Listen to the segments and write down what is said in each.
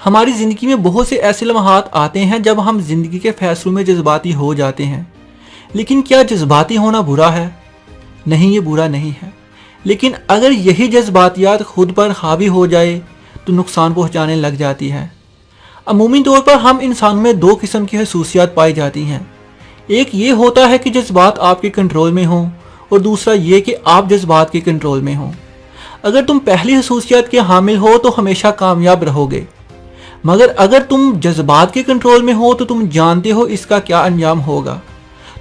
ہماری زندگی میں بہت سے ایسے لمحات آتے ہیں جب ہم زندگی کے فیصلوں میں جذباتی ہو جاتے ہیں، لیکن کیا جذباتی ہونا برا ہے؟ نہیں، یہ برا نہیں ہے، لیکن اگر یہی جذباتیات خود پر حاوی ہو جائے تو نقصان پہنچانے لگ جاتی ہے۔ عمومی طور پر ہم انسانوں میں دو قسم کی خصوصیات پائی جاتی ہیں، ایک یہ ہوتا ہے کہ جذبات آپ کے کنٹرول میں ہوں، اور دوسرا یہ کہ آپ جذبات کے کنٹرول میں ہوں۔ اگر تم پہلی خصوصیت کے حامل ہو تو ہمیشہ کامیاب رہو گے، مگر اگر تم جذبات کے کنٹرول میں ہو تو تم جانتے ہو اس کا کیا انجام ہوگا۔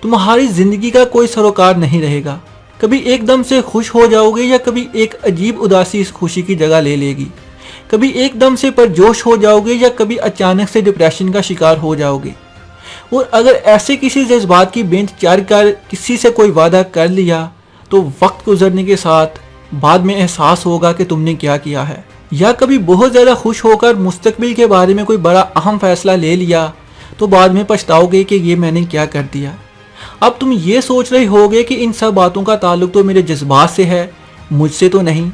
تمہاری زندگی کا کوئی سروکار نہیں رہے گا، کبھی ایک دم سے خوش ہو جاؤ گے یا کبھی ایک عجیب اداسی اس خوشی کی جگہ لے لے گی، کبھی ایک دم سے پرجوش ہو جاؤ گے یا کبھی اچانک سے ڈپریشن کا شکار ہو جاؤ گے۔ اور اگر ایسے کسی جذبات کی بینچ چڑھ کر کسی سے کوئی وعدہ کر لیا تو وقت گزرنے کے ساتھ بعد میں احساس ہوگا کہ تم نے کیا کیا ہے۔ یا کبھی بہت زیادہ خوش ہو کر مستقبل کے بارے میں کوئی بڑا اہم فیصلہ لے لیا تو بعد میں پچھتاؤ گے کہ یہ میں نے کیا کر دیا۔ اب تم یہ سوچ رہے ہوگے کہ ان سب باتوں کا تعلق تو میرے جذبات سے ہے، مجھ سے تو نہیں،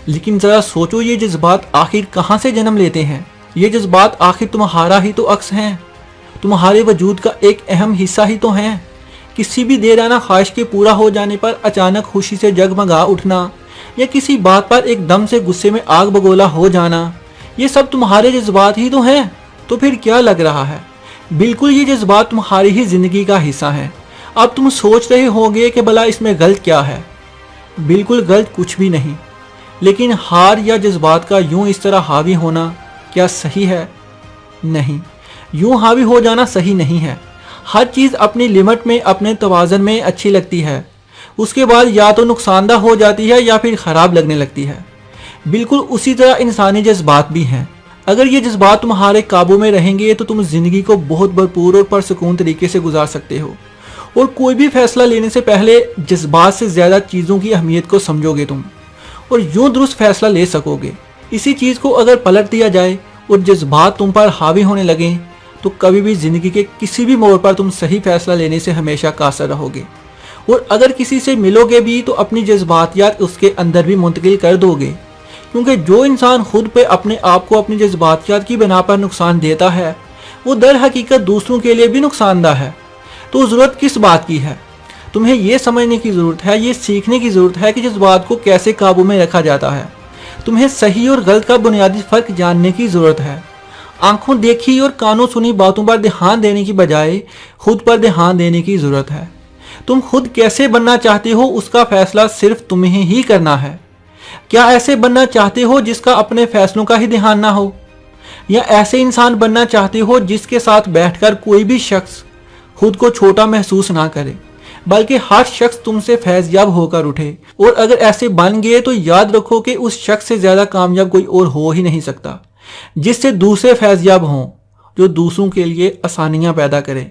لیکن ذرا سوچو یہ جذبات آخر کہاں سے جنم لیتے ہیں؟ یہ جذبات آخر تمہارا ہی تو عکس ہیں، تمہارے وجود کا ایک اہم حصہ ہی تو ہیں۔ کسی بھی دیرانہ خواہش کے پورا ہو جانے پر اچانک خوشی سے جگمگا اٹھنا یا کسی بات پر ایک دم سے غصے میں آگ بگولا ہو جانا، یہ سب تمہارے جذبات ہی تو ہیں۔ تو پھر کیا لگ رہا ہے؟ بالکل یہ جذبات تمہاری ہی زندگی کا حصہ ہیں۔ اب تم سوچ رہے ہوگے کہ بھلا اس میں غلط کیا ہے؟ بالکل غلط کچھ بھی نہیں، لیکن ہار یا جذبات کا یوں اس طرح حاوی ہونا کیا صحیح ہے؟ نہیں، یوں حاوی ہو جانا صحیح نہیں ہے۔ ہر چیز اپنی لمٹ میں، اپنے توازن میں اچھی لگتی ہے، اس کے بعد یا تو نقصان دہ ہو جاتی ہے یا پھر خراب لگنے لگتی ہے۔ بالکل اسی طرح انسانی جذبات بھی ہیں۔ اگر یہ جذبات تمہارے قابو میں رہیں گے تو تم زندگی کو بہت بھرپور اور پرسکون طریقے سے گزار سکتے ہو، اور کوئی بھی فیصلہ لینے سے پہلے جذبات سے زیادہ چیزوں کی اہمیت کو سمجھو گے تم، اور یوں درست فیصلہ لے سکو گے۔ اسی چیز کو اگر پلٹ دیا جائے اور جذبات تم پر حاوی ہونے لگیں تو کبھی بھی زندگی کے کسی بھی موڑ پر تم صحیح فیصلہ لینے سے ہمیشہ قاصر رہو گے، اور اگر کسی سے ملو گے بھی تو اپنی جذباتیات اس کے اندر بھی منتقل کر دو گے، کیونکہ جو انسان خود پہ اپنے آپ کو اپنی جذباتیات کی بنا پر نقصان دیتا ہے وہ در حقیقت دوسروں کے لیے بھی نقصان دہ ہے۔ تو ضرورت کس بات کی ہے؟ تمہیں یہ سمجھنے کی ضرورت ہے، یہ سیکھنے کی ضرورت ہے کہ جذبات کو کیسے قابو میں رکھا جاتا ہے۔ تمہیں صحیح اور غلط کا بنیادی فرق جاننے کی ضرورت ہے۔ آنکھوں دیکھی اور کانوں سنی باتوں پر دھیان دینے کی بجائے خود پر دھیان دینے کی ضرورت ہے۔ تم خود کیسے بننا چاہتے ہو اس کا فیصلہ صرف تمہیں ہی کرنا ہے۔ کیا ایسے بننا چاہتے ہو جس کا اپنے فیصلوں کا ہی دھیان نہ ہو، یا ایسے انسان بننا چاہتے ہو جس کے ساتھ بیٹھ کر کوئی بھی شخص خود کو چھوٹا محسوس نہ کرے بلکہ ہر شخص تم سے فیض یاب ہو کر اٹھے؟ اور اگر ایسے بن گئے تو یاد رکھو کہ اس شخص سے زیادہ کامیاب کوئی اور ہو ہی نہیں سکتا جس سے دوسرے فیض یاب ہوں، جو دوسروں کے لیے آسانیاں پیدا کرے۔